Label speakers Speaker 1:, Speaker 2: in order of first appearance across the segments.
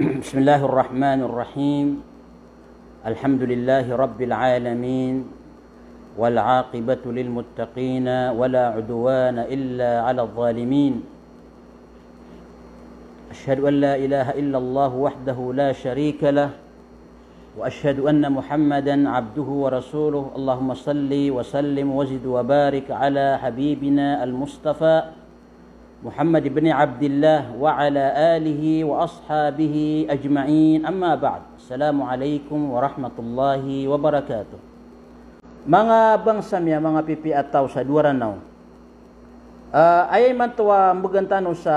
Speaker 1: بسم الله الرحمن الرحيم. الحمد لله رب العالمين، والعاقبة للمتقين ولا عدوان إلا على الظالمين. أشهد أن لا إله إلا الله وحده لا شريك له، وأشهد أن محمدا عبده ورسوله. اللهم صل وسلم وزد وبارك على حبيبنا المصطفى محمد بن عبد الله وعلى آله وأصحابه أجمعين. أما بعد. Assalamualaikum warahmatullahi wabarakatuh. Mga bangsamya, mga pipi ataw sa duaranaw. Ayay man tuwa magantano sa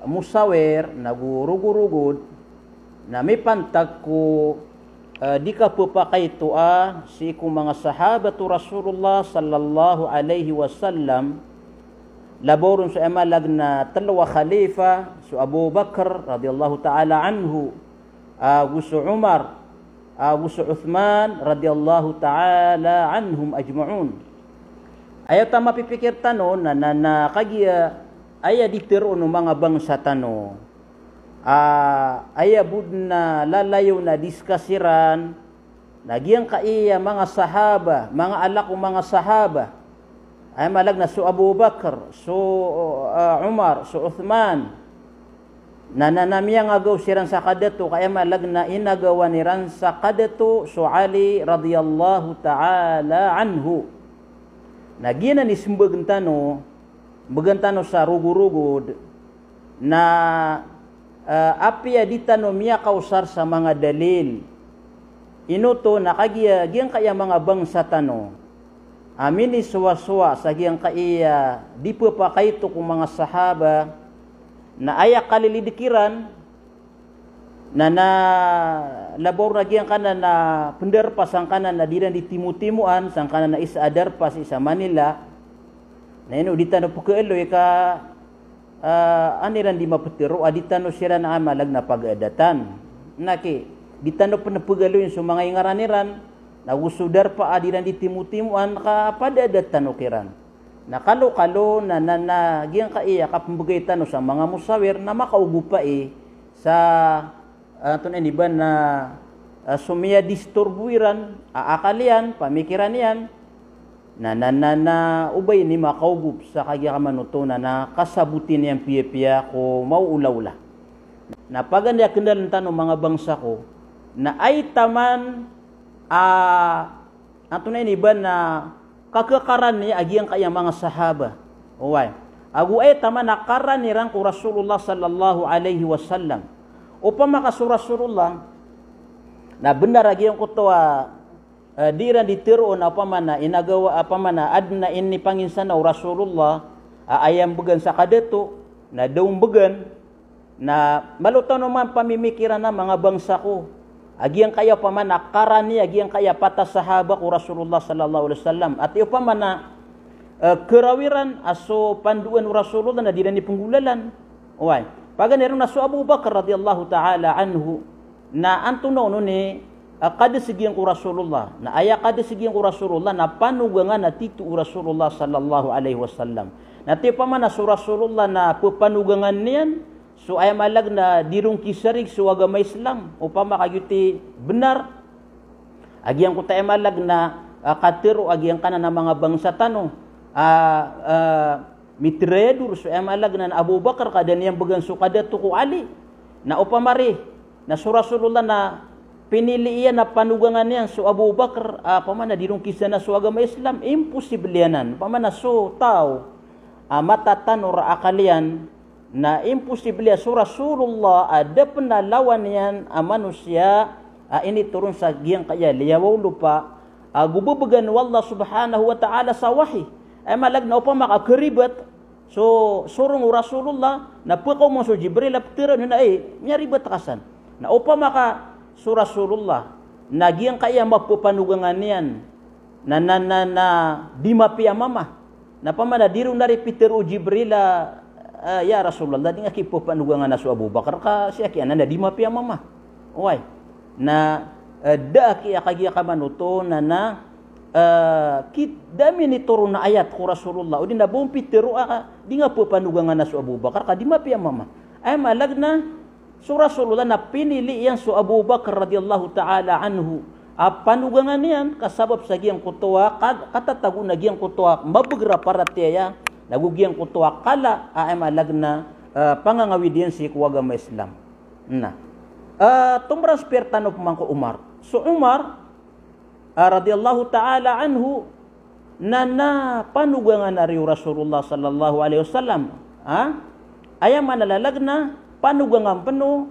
Speaker 1: musawer na gurugurugod na may pantag ko di ka pupakay tua si kung mga sahabatu Rasulullah sallallahu alaihi wasallam laborun sa emalag na talawa khalifa su Abu Bakar radhiyallahu ta'ala anhu, gusto Umar, gusto Uthman radhiyallahu ta'ala anhum ajma'un. Ayaw ta mapipikir tano na kagiya aya ditiro no mga bangsa tano. Aya bud na lalayo na diskasiran nagyang kaiya mga sahaba, mga alak o mga sahaba. Ay malag na su Abu Bakar, su Umar, su Uthman. Nananamiyang agaw siran sa kadato, kaya malag na inagawa niran sa kadato su Ali radhiyallahu ta'ala anhu. Nagyan ni simbagantano, bagantano sa rugurugod na apya ditano miya kausar sa mga dalil. Inuto na kagiya giyang kaya mga bangsa tano. Amini suwa-suwa sa giyang kaiya di po pa kaito kung mga sahaba na ayak kalilidikiran na labor na giyang kanan na penderpas ang kanan na diran di timu-timuan sang kanan na isa adarpas isa Manila na ino ditano po kaeloy ka aniran di mapetiro aditano sira na amalag na pag-adatan naki ditano po na pagaloy sa mga ingaraniran nagusudar pa adiran di timu-timuan ka pada adatan ukiran. Na kalo-kalo na giyang kaiya kapambagay tano sa mga musawir na makaugupa sa aton iniban na sumiya disturbuiran, aakalian, pamikiran yan na ubay ni makaugup sa kagya kamanuto na kasabutin yang piya-piya ko mauulaw-ula. Na paganda kendalan tano mga bangsa ko na ay taman ato na iniban na kakakaran niya agiyang kaya mga sahaba. Uway. Agu ay tama na karan nirang ko Rasulullah sallallahu alaihi wasallam. Upama ka Rasulullah na benar agiyang ko to diran ditiro na upama na inagawa upama na adna inni panginsan na Rasulullah ayam began sa kadato na daung began na malutaw naman pamimikiran na mga bangsa ko. Agiyang kaya pa man nakarani, agiyang kaya patas sahaba ko Rasulullah sallallahu alaihi wasallam. At iyo pa man na kerawiran aso panduan Rasulullah na di na penggulalan. Uway. Paganirang na su Abu Bakar radhiyallahu ta'ala anhu na antunaw no ni kada sigiyang ko Rasulullah. Na aya kada sigiyang ko Rasulullah na panugangan na titu Rasulullah sallallahu alaihi wasallam. Na tiyo pa man na su Rasulullah na panugangan niyan. So ay malag na dirong kisarig so agama Islam upama kagyuti benar agyang ko tayo malag na katero agyang kanan ng mga bangsa tano mitredur so ay malag na Abu Bakar kada niyang bagan so kadato ko Ali na upamari na so Rasulullah na pinili iyan na panugangan niyan so Abu Bakar pamana dirong kisa na so agama Islam imposible yanan pamana so tao matatanor akalian na imposible so Rasulullah ada penalawan yan manusia ini turun sa giyang kaya liyawaw lupa gububugan wallah subhanahu wa ta'ala sa wahi ay malag na upang makakaribat so surong Rasulullah na pakaw mo so Jibril aptira na nyaribat kasan na upang maka so Rasulullah na giyang kaya mapupanugangan yan na di mapiyamama na pamana dirong naripiter o Jibril ya Rasulullah di nga kipo panugangan na su Abu Bakar ka siya kaya na di mapia mama. Uway. Na da kaya kagiya kamanuto na dami ni turun na ayat ko Rasulullah. O di na buong pitero di nga po panugangan na su Abu Bakar ka di mapia mama. Ay malag na So Rasulullah na pinili yan so Abu Bakar radhiyallahu ta'ala anhu. Panugangan yan kasabab sa giyang kutuwa katatago na giyang kutuwa mabugra para tiya nagugiyang kutuwa kala ay malagna pangangawid yan si kuwagama Islam. Na tumras pertano pamangko Umar. So Umar radhiyallahu ta'ala anhu na panugangan na rin Rasulullah sallallahu alaihi wasallam. Ayam manalalagna panugangan penuh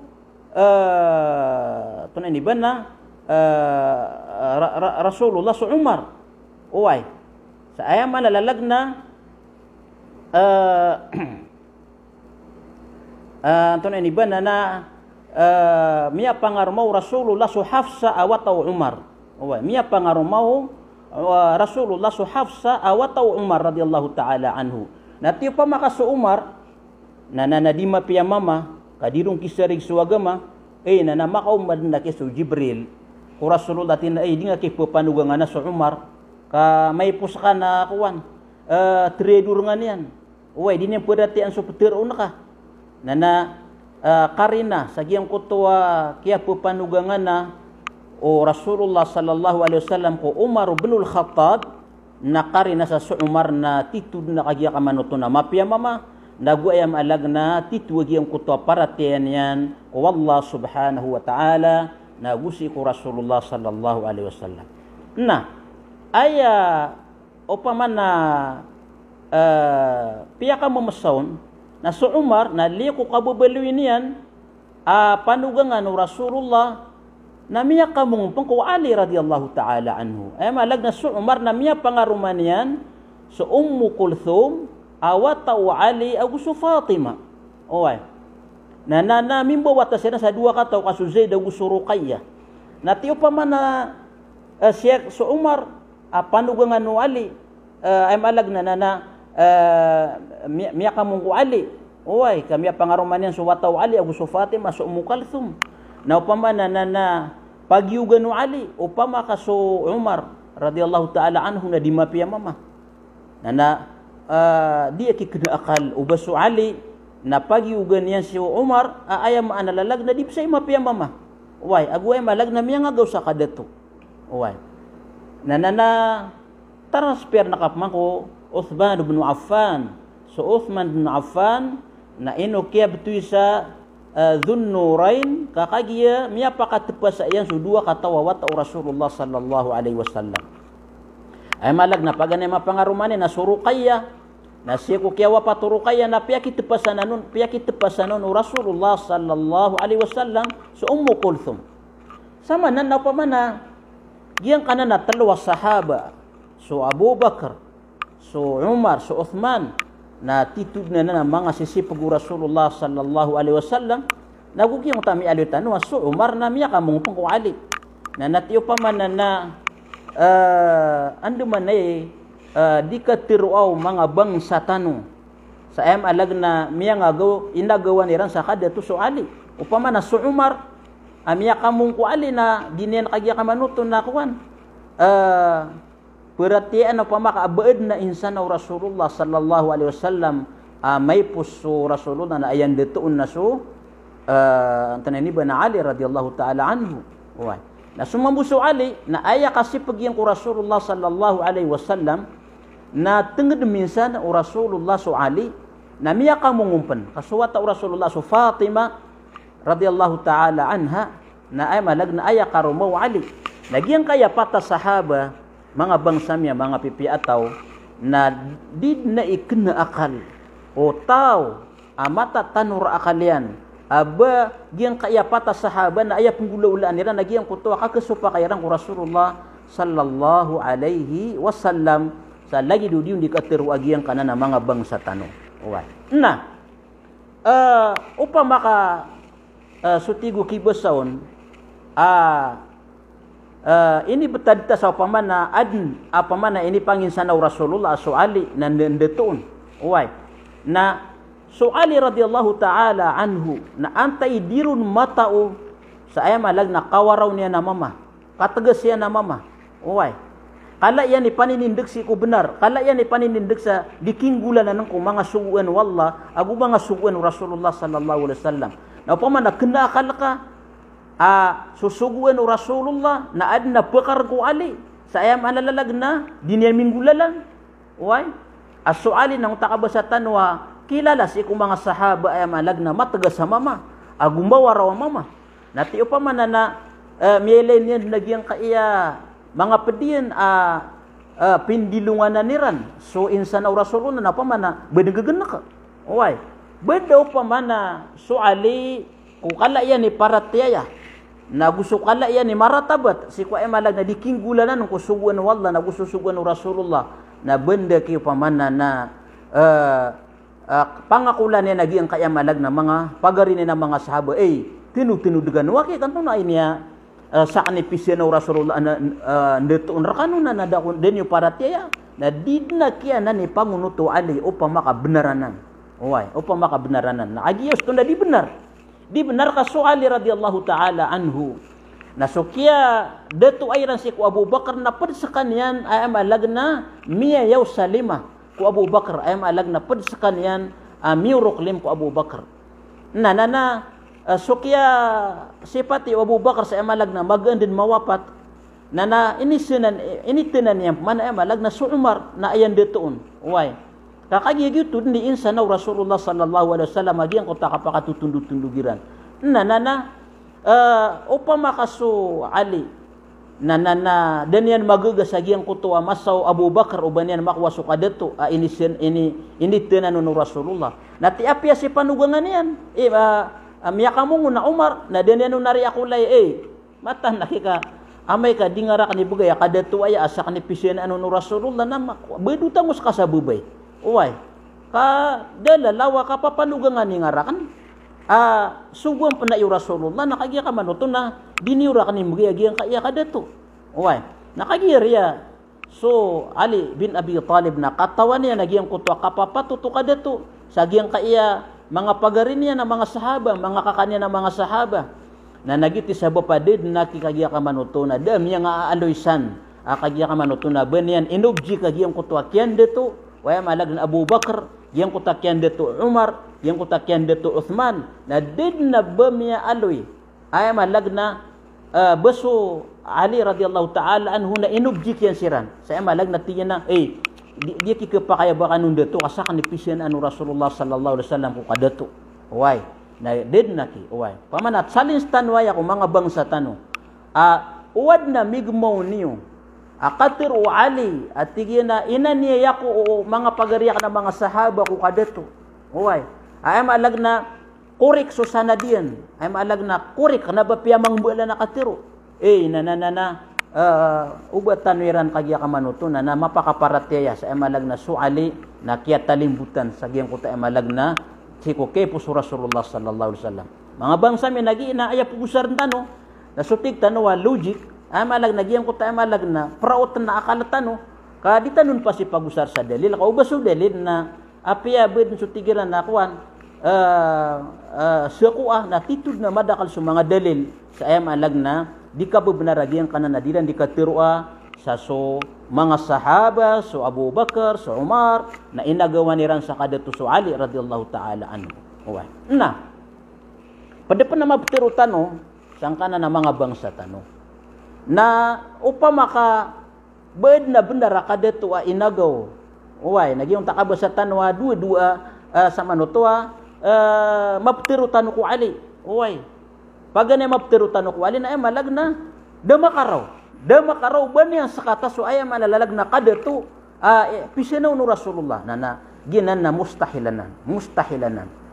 Speaker 1: tunay ni ba na Rasulullah sa Umar. Uway. Sa ayam manalalagna tunay ni ba na miya pangarumaw Rasulullah sa Hafsa awataw Umar. Uway. Miya pangarumaw Rasulullah sa Hafsa awataw Umar radhiyallahu ta'ala anhu. Natiyo pa makaso Umar na nadima piya mama kadirong kisarig suagama na makaumad na kiso Jibril ko Rasulullah tin di nga kipapanugangan na sa Umar ka may puska na kuwan trader nga niyan uway di niya pwedatian so petero na ka na karina sa giyang kutuwa kiya papanugangan na o Rasulullah sallallahu alaihi wasallam ko Umar bin al-Khattab na karina sa Umar na titud na kagiya kamanuto na mapya mama naguyam alagna titwagi ang kuto para tiyan yan ko Allah subhanahu wa ta'ala nagusi ko Rasulullah sallallahu alaihi wasallam. Na aya upaman na piya ka mamasaon na so Umar na liku kabubaluin yan panugangan o Rasulullah na miya ka mong ko Ali radhiyallahu ta'ala anhu. Ay malagna so Umar na miya pangaruman yan so Kulthum awataw Ali agusto Fatima. Oy. Na mimbawata sila sa dua kataw kaso Zaid agusto Ruqayyah. Natiyo pa man na siya so Umar panugangan no Ali ay malag na miya kamong ko Ali. Oy, kami pangaruman yan so wataw Ali agusto Fatima so Kulthum. Na upama na pagyugan no Ali upama kaso Umar radhiyallahu ta'ala anhu na di mapiya mama. Dia kikena akal ubasu Ali na pagyugan yan si Umar ayam analalag na di say mapiya mama. Uway aguay malag na miya nga gaw sa kadato. Uway na transfer na kapman ko Uthman bin Affan. So Uthman bin Affan na inokya betul sa Dhunnurain kakagiya miya pakatpas sa iyan so dua katawa wata Rasulullah sallallahu alaihi wasallam. Ay malag na paganay mapangarumanin na Ruqayyah na siya ko kiyawa pa Ruqayyah na piyakit tepasanon Rasulullah sallallahu alaihi wasallam so Kulthum. Sama nan na pamana giyang kanan na talawa sahaba so Abu Bakar so Umar so Uthman na titud na mga sisipag Rasulullah sallallahu alaihi wasallam nagugiyang tami alitan so Umar na miya kamong pang Ali na natiyo pamana na ando man di katiruaw mga bangsa tano sa alag na miya nga inagawa niran sa kada to so Ali upama na so Umar miya kamong ko Ali na dinen kagya kamanuto na kuan perhatian upama kaabaed na insan na Rasulullah sallallahu alaihi wasallam may puso Rasulullah na ayan detoon na so tanani ba na Ali radhiyallahu ta'ala anhu wa na sumambuso Ali na aya kasi pagyan ko Rasulullah sallallahu alaihi wasallam na tenged minsan o Rasulullah so Ali na miya kamungumpan kasuwata o Rasulullah so Fatima radhiyallahu ta'ala anha na ay malag na aya karumaw Ali nagyang kaya pata sahaba mga bangsa miya mga pipiataw na di na ikna akal o tao amata tanur akalian aba giyang kaya pata sahaba na aya penggulaulaan nila nagyang kutuwa kakasupa kayarang ko Rasulullah sallallahu alaihi wasallam sa lagi dudiyon di katiru agiyang kanan na mga bangsa tanong. Na upama ka sutigo kibasaon ini betadita sa pamana apamana ini panginsan na Rasulullah so Ali nandetoon. Na so Ali radhiyallahu ta'ala anhu na antay dirun matao sa ayam alag na kawaraw niya na mama katagas siya na mama kala yan ipaninindig si ko benar kala yan ipaninindig sa dikinggulan na ng mga suguan wallah agu mga suguan Rasulullah sallallahu alaihi wasallam na pamana kena akal ka susuguan Rasulullah na adna pakar ko Ali sa ayam alalalag na dinyan minggulalang uway asuali nang takabasatan wa kilala si kung mga sahaba ayam alag na mataga sa mama agumbawa raw mama nati upamana na mielen yan nagyang kaya mga pedian pindilungan na niran so insan Rasulullah na pamana bedegagana ka uway bedaw pamana suali kung kala yan ni paratiyaya na gusto kala yan ni maratabat si ko ay malag na dikinggulanan ko suguan wallah na gusto suguan Rasulullah na benda kayo pamana na pangakulan niya naging kaya malag na mga pagarin na mga sahaba tinudugan waki kanto na inya sa kanipisya na Rasulullah na netoon rakano na nadakon din yung paratiyaya na di na kaya na ni pangunuto Ali upang makabnaranan upang makabnaranan na agiyos to na di benar ka so Ali radhiyallahu ta'ala anhu na so kaya dito ay ran si ku Abu Bakar na padsakan yan ay malag na miya yaw salima ku Abu Bakar ay malag na padsakan yan miuruklim ku Abu Bakar na so kaya sipati Abu Bakar sa malag na magandin mawapat na initinan yan mana ay malag na so Umar na ayan ditoon kakagiyag ito ni insan na Rasulullah sallallahu alaihi wasallam agyan ko takapakatutundugiran upama kaso Ali na dan yan magagasagyan ko to masaw Abu Bakar uban yan makwaso kadeto ini tenan no Rasulullah nati apya si panugangan yan miyaka mo na Umar na dan yan nari akulay mata nakika amay ka dingara ni bugay kadeto ay asa ni pisyan no Rasulullah na bedutang us kasabubay ka dala lawa ka papanugangan ni ngarakan suguan pa na yung Rasulullah nakagya ka manuto na diniura ka ni magiging kaya ka dito nakagya riya so Ali bin Abi Talib na katawan niya nagyang kutwa kapapatuto ka dito sa giyang kaya mga pagarin niya ng mga sahaba mga kakanya ng mga sahaba na nagiti sa bapadid na kikagya ka manuto na dam niya nga aloysan kagya ka manuto na banyan inobji kagiyang kutwa kiyan dito malag na Abu Bakar yang kutakyan dito Umar yang kutakyan dito Uthman na did na bamiya aloy ay malag na baso Ali radhiyallahu ta'ala anhu na inubjik yan siran sa malag na tiyan na dia kikapakaya baka nun dito kasakan ipisyan anu Rasulullah sallallahu alaihi wasallam ko kadato na did na ki pamanat salin stanwaya ko mga bangsa tano uwad na migmaw niyo akatir o Ali at tigina inaniya ko mga pagariyak na mga sahaba ko kadato ay maalag na kurik so sanadian ay maalag na kurik na bapiyamang bala na katiro ubatan wiran kagya kamanuto na mapakaparatya sa ay maalag na so Ali na kaya talimbutan sa giyang kuta ay maalag na siko kepo so Rasulullah sallallahu alaihi wasallam mga bangsa may nag-iina ay pugusar tano nasutig tano logic ay malag nagyang ko tayo malag na praot na akalatan kadita nun pa si pagusar sa dalil kaubaso dalil na apya bed so tigiran na kuan sukuah na titud na madakal sa mga dalil sa ay malag na di ka bebenaragyan kanan nadilan di ka tirua sa so mga sahaba so Abu Bakar so Umar na inagawa niran sa kadato so Ali radhiyallahu ta'ala anhu na padapan na mabtirutan sang kana na mga bangsa tano na upama ka bed na bendara kadeto inagaw nagyong takabasatan wa dua sa manutua maptirutan ko Ali pagane maptirutan ko Ali na malag na damakaraw ban yang sakata so ay malalalag na kadeto pisinaw no Rasulullah na ginan na mustahilanan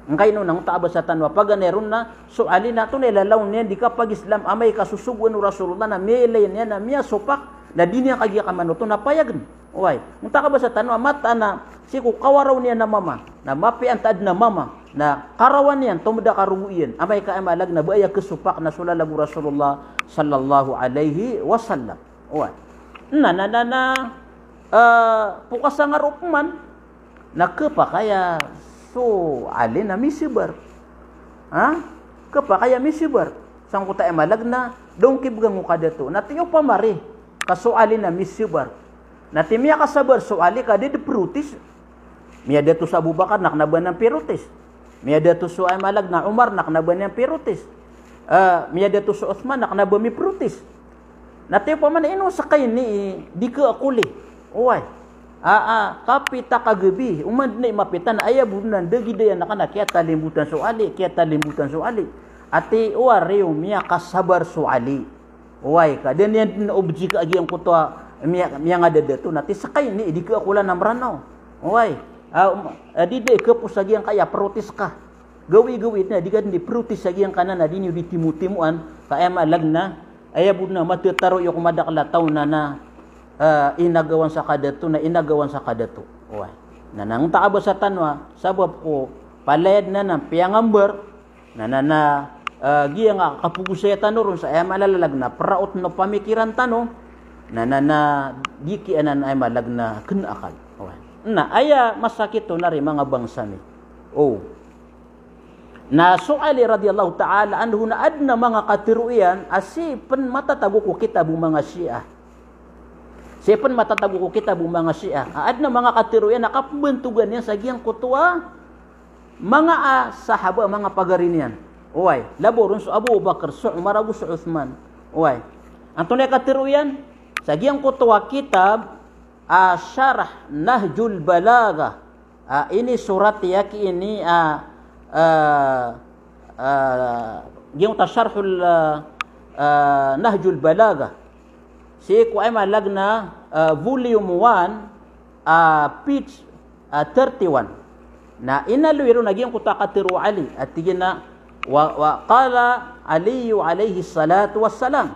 Speaker 1: Ngay no nang taabasatan wa paganeron na so Ali na to nilalaw niya di ka pag Islam amay kasusuguan no Rasulullah na milay niya na miya sopak na di niya kagya kamanuto na payagan nung takabasatan wa mata na siku kawaraw niya na mama na mapiantad na mama na karawan niyan tumda karuguyan amay ka amalag na baya kesupak na sulalagu Rasulullah sallallahu alaihi wasallam pukasangar upman na kepakaya so Ali na misibar kepakaya misibar sang kuta emalag na dong kibgang ukadato natiyo pamari kaso Ali na misibar nati miya kasabar so Ali kade de prutis miya deto sa Abu Bakar naknaban ng pirutis Miyada tu su ay malag na Umar nak na ba niyang pirutis. Miyada tu su Uthman nak na ba mi prutis. Nati pa man ino sakay ni di ka akuli. Uway. Kapita kagabi umad ni mapitan aya bunan dagi daya nakana kaya talimbutan suali. Ati uwari miya kasabar suali. Uway ka dan yan obji ka agi ang kutwa miya nga dada tu nati sakay ni di ka akula namranaw. Uway. Di de ka pusagi ang kaya protes ka. Gawi-gawi na di ka di protes sagi ang kanan na di niyo ditimu-timuan kaya malag na aya budna matutaro yung kumadakla taw na inagawan sa kadatu. Uway. Nanang taaba sa tanwa sabab ko palayad na ng piyangamber giya nga kapugusaya tanurun sa aya malalalag na praot no pamikiran tano di kianan ay malag na kenakal. Uway. Na aya masakit to na rin mga bangsa ni. Na suali radiyallahu ta'ala anhu na adna mga katiruyan asi pen matatago ko kitabong mga Syiah. Si pen matatago ko kitabong mga Syiah. Adna mga katiruyan nakabentugan yan sa giyang kutwa mga sahaba mga pagarinian. Uway, laborun su Abu Bakar, su Umar, su Uthman. Uway. Antunay katiruyan sa giyang kutwa kitab Syarah Nahjul Balagha. Ini surat yaki ini yung tasharhul Nahjul Balagha. Si ko ay malagna volume 1 page 31. Na inaluiro naging kutakatiru Ali at tigina wa qala Ali alayhi salatu wassalam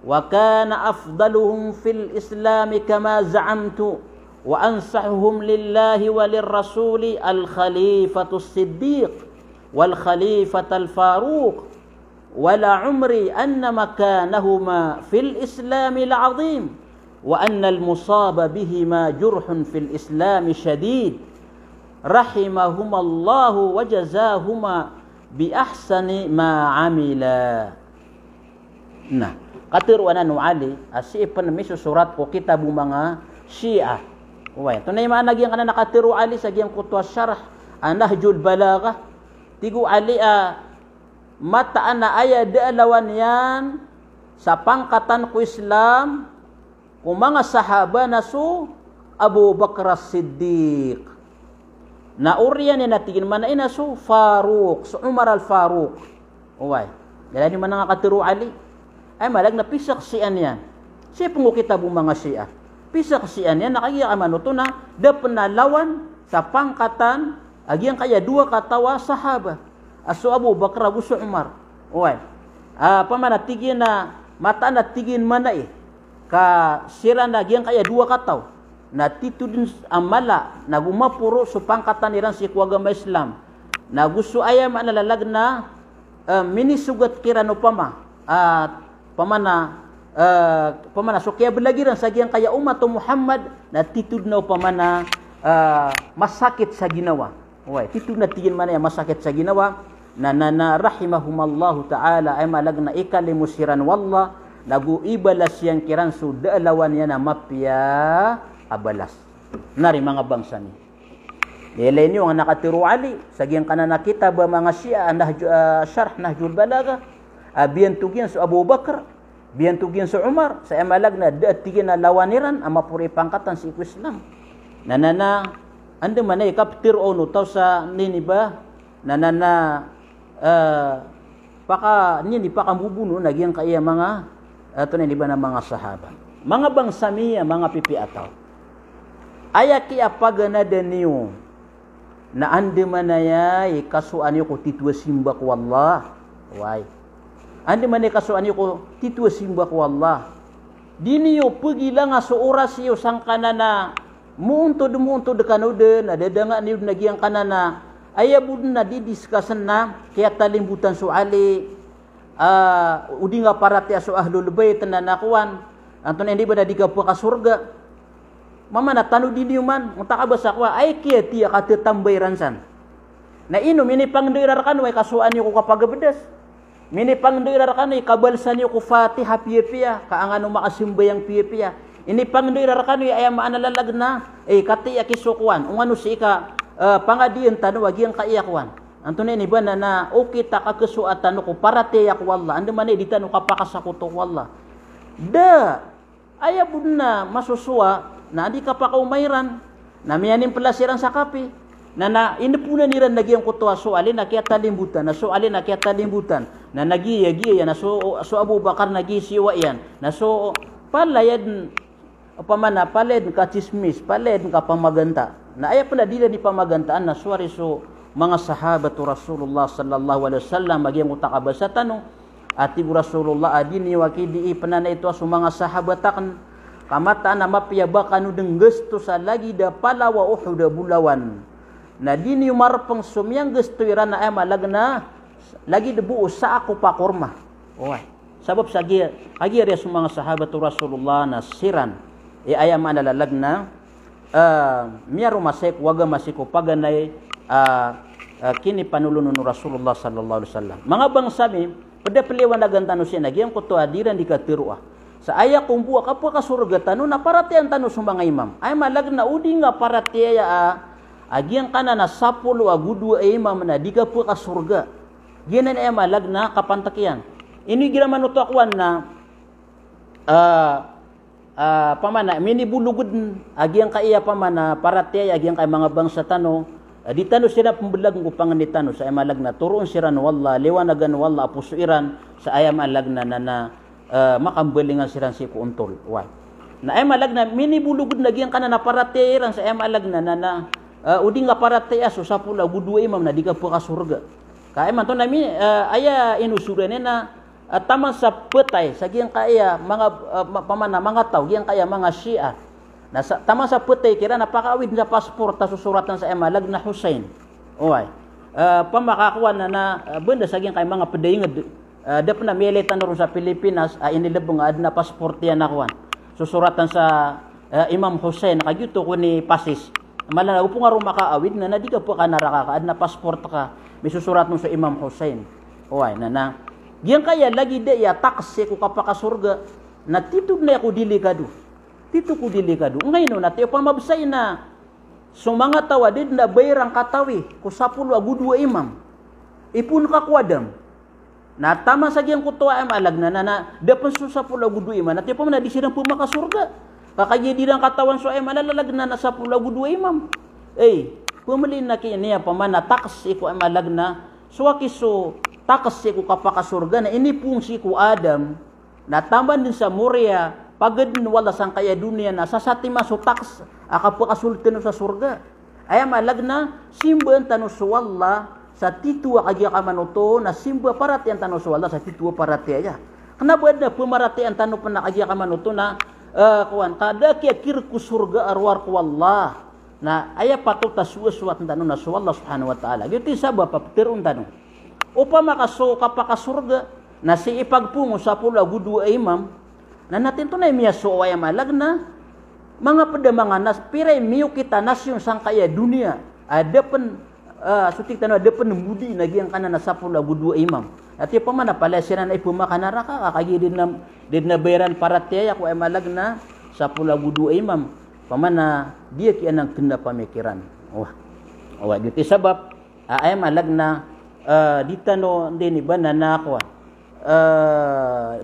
Speaker 1: wa kana afdaluhum fil islam kama za'amtu wa ansahuhum lillahi wa lirrasuli al khalifatu siddiq wal khalifatu al faruq wala umri anna makanahuma fil islam la'azim wa anna al musaba bihima jurhun fil islam shadid rahimahumallahu wa jazahuma bi ahsani ma amila. Nah, katiruanan no Ali asipan miso surat ko kitabu mga Syiah. Uway, tunay man nagyang kana nakatiru Ali sa giyang kutwa Syarah Nahjul Balagha. Tigu Ali mataan na aya daalawan yan sa pangkatan ko Islam kung mga sahaba na su Abu Bakr As-Siddiq. Na uriyan ni natigin man ay nasu Faruq, su Umar al-Faruq. Uway, dala ni man nakatiru Ali ay malag na pisak siyan yan. Siya pungo kitabong mga Syiah. Pisak siyan yan, nakagiya amano to na dapanalawan sa pangkatan, agyang kaya dua katawa sahaba. Aso Abu Bakr, Abu Umar. Uway. Pamanatigin na, mata na tigin man na ka sira na agyang kaya dua kataw. Na titudin amala, nagumapuro sa pangkatan iran si kuwagama Islam. Na gusto ayam analalag na minisugat kirano pama. Pamana so kaya belagiran sa giyang kaya umat Muhammad na titud na pamana masakit sa ginawa. Uway, titud na tigin man ya masakit sa ginawa na rahimahumallahu ta'ala ay malag na ikalimusiran wallah nagu ibalas yang kiran su daalawan yan na mapya abalas. Nari mga bangsa ni. Dili niyo nga nakatiru Ali sa giyang kanana kitab mga Syiah Syarah Nahjul Balagha. Bientugin su Abu Bakar, bientugin su Umar, sa emalag na datigin na lawaniran ang mapuri pangkatan si Islam. Ande man ay kaptir ono taw sa niniba, paka nini pakamubuno nagyang kaya mga tunay ba na mga sahaba. Mga bangsamiya, mga pipiataw. Ayaki apagana deniyo na ande man ay kasuan yo ko titwa simba ko wallah. Why? Andi man kasuan ko titwa simba ko Allah. Diniyo pagila nga sa oras iyo sang kanana muunto de kanude na dadanga niyo nagyang kanana ayabud na didiscussen na kaya talimbutan so Ali udi nga parati aso ahlul bait na nakuan anton hindi ba na di ka pa surga mama na tanu diniyo man unta ka ba sa kwa ay kiya tiya katetambay ransan na ino mini pangdirar kan way kasuan niyo ko kapag bedes. Mini pangdirar ka ni kabalsan niyo ko Fatiha piya-piya, kaangano makasimbayang piya-piya. Ini pangdirar ka ni ay maanalalag na, katiya kisukuan. Ung ano si ka, pangadiyan tano, wag yung kaiyakwan. Antun ini ba na okay ta ka kesuatan ko parate yak wallah. Ande mane ditanu kapakasakuto wallah. Da aya budna masusua na di kapakaumairan. Na miyanin pelasiran sa kapi. Na inipuna niran lagi ang kutuwa soalin na kaya talimbutan, na soalin na kaya talimbutan, na nagiya na so Abu Bakar nagi siwa yan, na so palayad pamana paled ka chismis, paled ka pamaganta. Na aya pala dila di pamagantaan na suwari so mga sahabat Rasulullah sallallahu alaihi wasallam maging utakabasa tanong ati Rasulullah adini wakidi panana ito so mga sahabatakan kamata na mapiyabakan udeng gusto sa lagi da palawa uhuda bulawan. Na dini marpang sumyang gustuiran na ay malagna lagi debu sa ako pa kurma. Oy. Sabab sa agi ria sa mga sahabat Rasulullah na siran ay manalalagna miaro masik waga masiko paganay kini panulunun Rasulullah sallallahu alaihi wasallam. Mga bangsami pada peliwanagan tanu siya nagyang kuto adiran di katiruah. Sa aya kumbuak apa ka surga tanu na paratian tanu sa mga imam. Ay malagna udi nga paratiya agian kana na 10 agudu imam na diga po ka surga. Ginan ay malagna kapantakian. Ini gira manutakwan na pamana mini bulugud agian ka iya pamana paratiya agian kay mga bangsa tano di tano sila pembelag ko pangan tano sa malagna turon siran wallah liwanagan wallah pusuiran sa ayam malagna na makambelingan siran si kuuntol. Wa. Na ay malagna mini bulugud nagian kana na paratiya sa ayam malagna na udi nga paratiya so 10 agudu imam na diga po ka surga. Kaya man to nami aya inusuran na taman sa petay sa giyang kaya mga pamana mga tao giyang kaya mga Shia. Na taman sa petay kira napakawid sa passport ta susuratan sa emalag na Hussein. Oy. Pamakakuan na benda sa giyang kay mga pedaynged da pa na militan ron sa Pilipinas inilebong adna passport yan nakuan. Susuratan sa Imam Hussein kagyuto ko ni Pasis. Malala upo nga ron makaawid na di ka po ka narakakaad na passport ka may susurat mo sa Imam Hussein. Oy na diyan kaya lagi de ya taksi ko kapakasurga na titub na ako delikado. Tito ko delikado. Ngayon na tayo pamabsay na so mga tawadid na bayrang katawi ko 10 agudu imam. Ipun ka kwadam. Na tama sa giyang kutuwa ay malagna na dapan so 10 agudu imam. At yung pa na di silang pumakasurga. Kakayedi ng katawan so ay malalalagna na 10 agudu imam. Pumalin na kiniya pamana taksi ko ay malagna. So akiso taksi ko kapakasurga na inipung si ko Adam na tamban din sa Moria pagad wala sang kaya dunia na sasatima so taks akapakasultin sa surga. Ay malagna simba tanu suwalla sa titwa kagya kamanuto na simba parati ang tanu suwalla sa titwa parati aya. Kenapa ada pemarati ang tanu pena kagya kamanuto na kawan kada kya kirku surga arwar ku Allah. Na aya patut tasuwat tanu na suwalla subhanahu wa ta'ala. Gitu sabab paptirun tanu. Upama kaso kapakasurga na si ipagpungo 10 agudu imam na natin to na miya so ay malagna mga pedamangan nas piray miyo kita nasyon sang kaya dunia ada pen sutik tanu ada pen budi nagi yang kana na 10 agudu imam ati pa man pala sira na ipumakanaraka kagi din na bayaran paratiya ko ay malagna 10 agudu imam pamana dia ki anang tenda pamikiran. Wah gitu sabab ay malagna ditano din iba na nakwa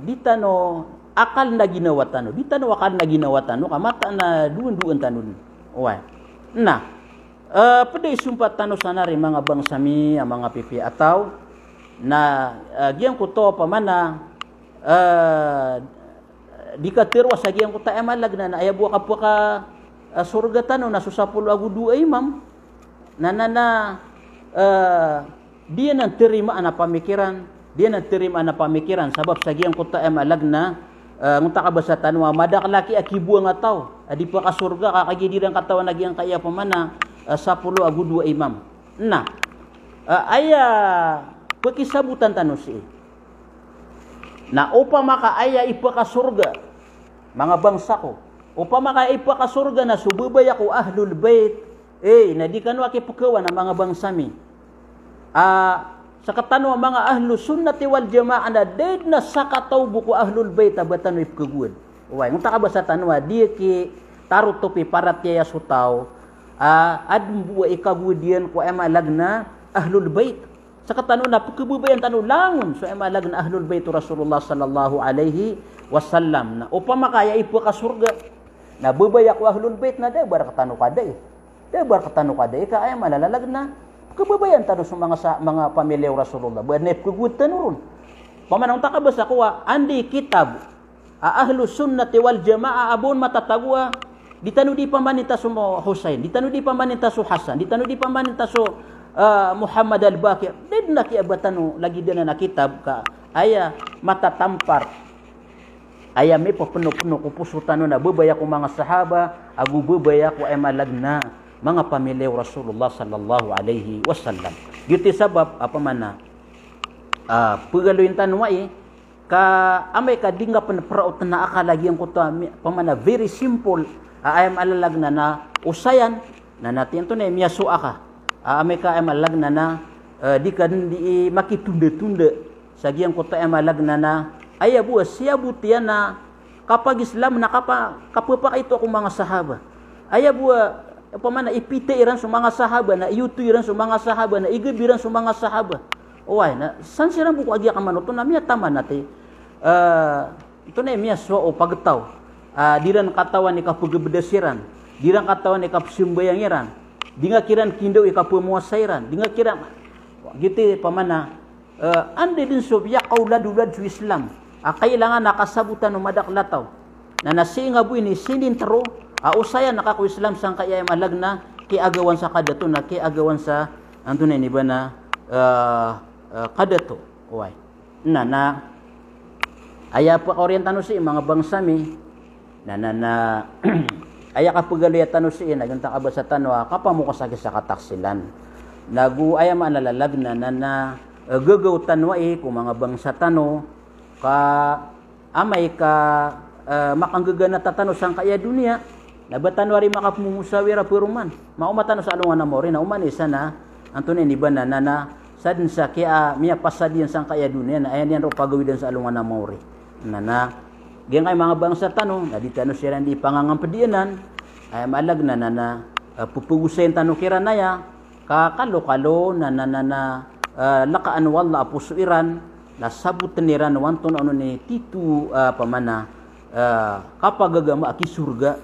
Speaker 1: ditano akal na ginawa tano ditano akal na ginawa tano kamata na duun tanun. Oy na pada isumpat tano sanari mga bangsami mga pipi ataw na giyang kuto pamana dikatirwa sa giyang kuta emalag na ayabu ka surga tano na 10 agudu imam na dia nang terima anak pamikiran sabab sagiang kota emalag na ngunta kabasa tanwa madak laki akibuang ataw adi pa ka surga kakagi dirang katawan nagiang kaya pamana 10 agudu imam na aya pakisabutan tanusi na upama ka aya ipa ka surga mga bangsa ko upama ka ipa ka surga na sububay ako ahlul bait na di kanu aki pakawan ng mga bangsami sa katano mga ahlu sunnati wal jamaah na dead na sakataw buku ahlul bait abatan ip kagud. Uy, ngunta ka ba sa tanwa dia ki tarutopi parat kaya sutaw adum buwa ikagudian ko ema lagna ahlul bait. Sa katano na pagkabubayan tanu langon so emalag na ahlul bait Rasulullah sallallahu alaihi wasallam na upama kaya ipo ka surga na bubaya ko ahlul bait na debar katano kada debar katano kada ka ay malalalag na kababayan tanu sa mga pamilya Rasulullah banep kugutan ron pamanong takabasa ko andi kitab ahlus sunnati wal jamaah abun matatagwa ditanu di pamanita su Husain ditanu di pamanita su Hasan ditanu di pamanita su Muhammad al-Baqir din nakiabatano lagi din na kitab ka aya matatampar aya may papuno-puno ko pusutano na bubaya ko mga sahaba agu bubaya ko ay malagna mga pamilya Rasulullah sallallahu alaihi wasallam yuti sabab apa mana pagaloyin tanwai ka amay ka dinga panpraot na akalagi ang kuto pamana very simple ayam alalagna na usayan na natin to na miyasua ka amay ka ay malagna na di kan di makitunda-tunda sa giyang kota ay malagna na ay buwa siya butiyan na kapag Islam na kapapa ito akong mga sahaba ay buwa pamana ipite iran sa mga sahaba na iyuto iran sa mga sahaba na igabiran sa mga sahaba oay na san sirang buko agya ka manuto na miya tama nati ito na miya so o pagtaw diran katawan ni kapagabedasiran diran katawan ni kapsimbayangiran di nga kiran kindaw ikapamuasairan di nga kiran gitu pamana ande din so biya kauladulad sa Islam kailangan nakasabutan ng madaklataw na nasinga bu ini sinin taro usaya nakaku Islam sang kaya malagna kiagawan sa kadato na kiagawan sa antun ni ba na kadato oy na aya pa orientano si mga bangsami na aya ka pagalayatan no siya naganta ka ba sa tanwa kapamuka sa kataksilan nagu aya manalalag na gagaw tanwa kung mga bangsa tano ka amay ka makanggagana tatano sang kaya dunia na batanwari makapumusawira peruman maumatano sa alungan na mo rin na umanisa na antunin ni ba na sadin sa kaya miya pasadiyan sang kaya dunia na ayan yan ro pagawidan sa alungan na mo rin na Gyan kay mga bangsa tanong, na di tanong sila hindi pangangampadianan, ay malag na pupugusayin tanong kira na ya, kakalo-kalo na lakaan wala pusuiran, na sabutan niran wanton ano ni titu pamana, kapag agama aki surga,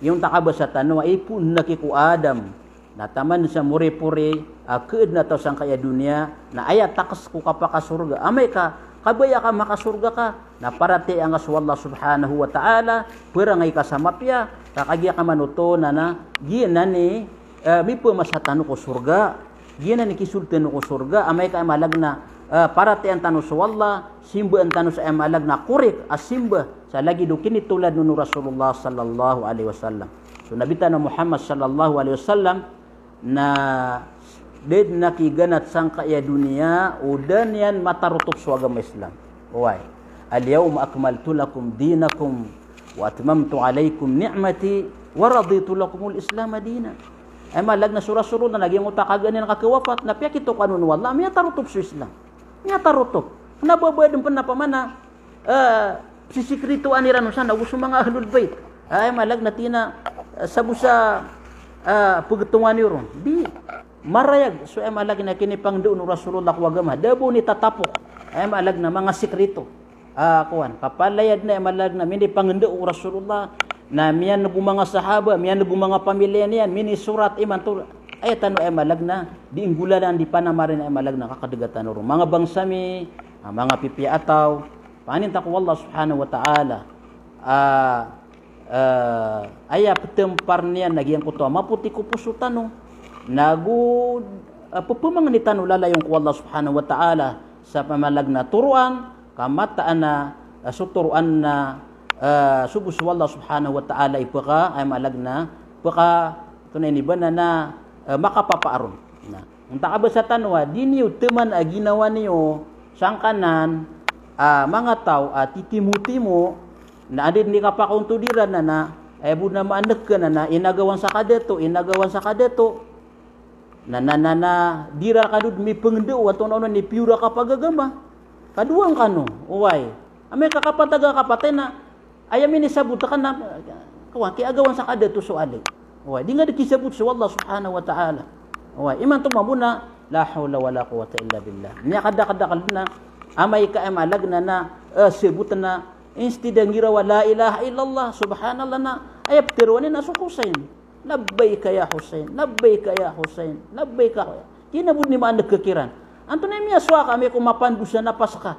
Speaker 1: yung takaba sa tanong ay pun nakiku Adam, na taman sa mure-pure, keed na to sang kaya dunia, na ayat takas ku kapaka surga, amay ka, kabaya ka makasurga ka na parati ang Allah subhanahu wa ta'ala pura ngay kasamapya kakagya ka manuto na gina ni may pumasatano ko surga gina ni kisultano ko surga amay ka malagna parati ang tano sa Allah simba ang tano sa malagna kurik asimba sa lagi do kinitulad no Rasulullah sallallahu alaihi wasallam so nabita na Muhammad sallallahu alaihi wasallam na ded nakiganat sang kaya dunia udan yan matarutok sa agama Islam. Oy. Al-yawma akmaltu lakum dinakum wa atmamtu alaykum ni'mati wa raditu lakum al-islam dinan. Ay malag na surah-surah na naging utakagan yan kakawafat na piyakito kanun wala miya tarutok sa Islam. Miya tarutok. Nababadan pa na pamana sisikrituan niran sa nagusto mga ahlul bait. Ay malag na tina sabusa pagtungan niron. Di marayag so ay malag na kinipang doon Rasulullah wagama dabo ni tatapok ay malag na mga sekreto kuan kapalayad na ay malag na mini pangendo Rasulullah na miyan ng mga sahaba miyan ng mga pamilya niyan mini surat iman to ay tano ay malag na di inggulanan di panamarin ay malag na kakadagatan ro mga bangsami mga pipiataw paninta ko Allah subhanahu wa ta'ala aya petempar niyan nagyan ko to maputi ko pusutano nagu pupumanganitan ulala yung ko Allah subhanahu wa ta'ala sa pamalag na turuan kamataan na suturuan na subus Allah subhanahu wa ta'ala ipaka ay malag na paka tunay ni ba na makapapaaron na unta ka ba sa tanwa di niyo teman ginawa niyo sang kanan mga tao titimu-timu na adin ni kapakuntudiran na ay bu na maanak ka na inagawan sa kadeto na dira kadud mi pengendo wato no ni piura kapagagama kaduang kano uway ame kakapataga kapatena ayami ni sabut kan kawa ki agawan sa kada to soali uway di nga dikisabut sa Allah subhanahu wa ta'ala uway iman to mamuna la haula wala quwwata illa billah. Nya kada-kada kalna amay ka amalagna na sebutna instead ngira wa la ilaha illallah subhanallah na ayap tirwani na su Husain. Labbaika ya Husain, labbaika ya Husain, labbaika. Kinabud ni maan nagkakiran. Anto na miya suwa kami kumapandu sa napaska.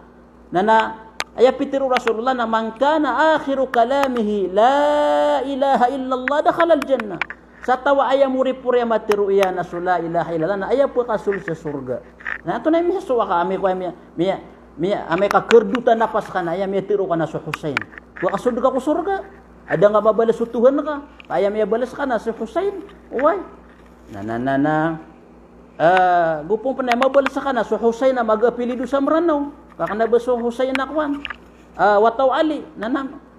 Speaker 1: Na ayap pitiru Rasulullah na man kana akhiru kalamihi la ilaha illallah dakhala al-jannah. Sa tawa aya muri-puri matiru iya na su la ilaha illallah na aya po kasul sa surga. Na anto na miya suwa kami ko miya amay ka kerdutan napaska na aya miya tiru ka na su Husain. Wa kasul ka ko surga. Ada nga mabalas sa Tuhan ka. Kaya may balas ka na si Husain. Uway. Gupong pa na mabalas ka na si Husain na mag-apilido sa Maranaw. Kakana ba si Husain na kwan? Wataw Ali.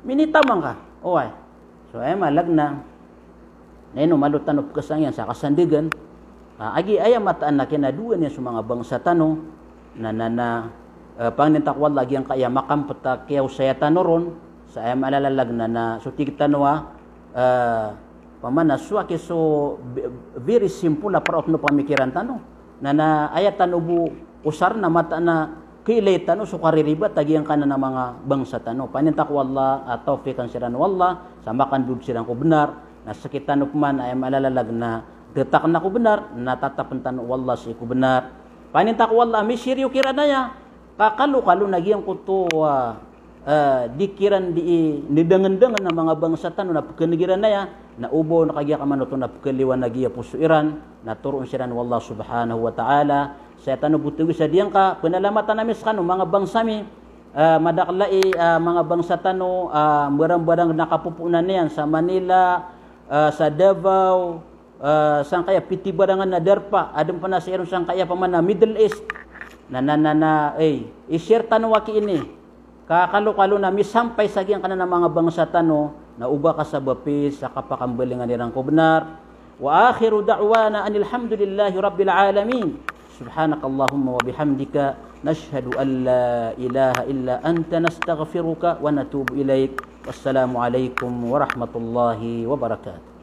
Speaker 1: Minitamang ka. Uway. So ay malag na. Ngayon malutanop ka sa yan sa kasandigan. Agi ay mataan na kinaduan yan sa mga bangsa tanong. Pangintakwal lagi ang kaya makampata kaya saya tanoron. Sa ayam alalalag na sutik tanwa pamana suake so very simple na paraot no pamikiran tano na ayat tanubu usar na mata na kilay tano so kaririba tagiang kana na mga bangsa tano panintak wallah atau fikan siran wallah sama kan dud siran ko benar na sakit tano man ayam alalalag na detak na ko benar na tatapan tano wallah si ko benar panintak wallah misiryo kiranaya kakalu nagiang ko to dikiran di nidangan-dangan ng mga bangsa tano na pagkanigiran na ya na ubo na kagya kamanoto na pagkaliwan na giya pusuiran na turon siya ng wallah subhanahu wa ta'ala sa tano butugi sa diyang ka pinalamatan namin sa kano mga bangsa mi madaklai mga bangsa tano barang-barang nakapupunan na yan sa Manila sa Davao sang kaya piti barangan na darpa adam pa na sa iron sang kaya pa man na Middle East i-share tano waki ini kakalo-kalo na misampay sa giyang kana ng mga bangsa tano na uba ka sa bapis sa kapakambalingan nirang ko benar wa akhiru da'wana anil hamdulillahi rabbil alamin subhanakallahumma wa bihamdika nashhadu an la ilaha illa anta nastaghfiruka wa natubu ilaik wassalamu alaikum warahmatullahi wabarakatuh.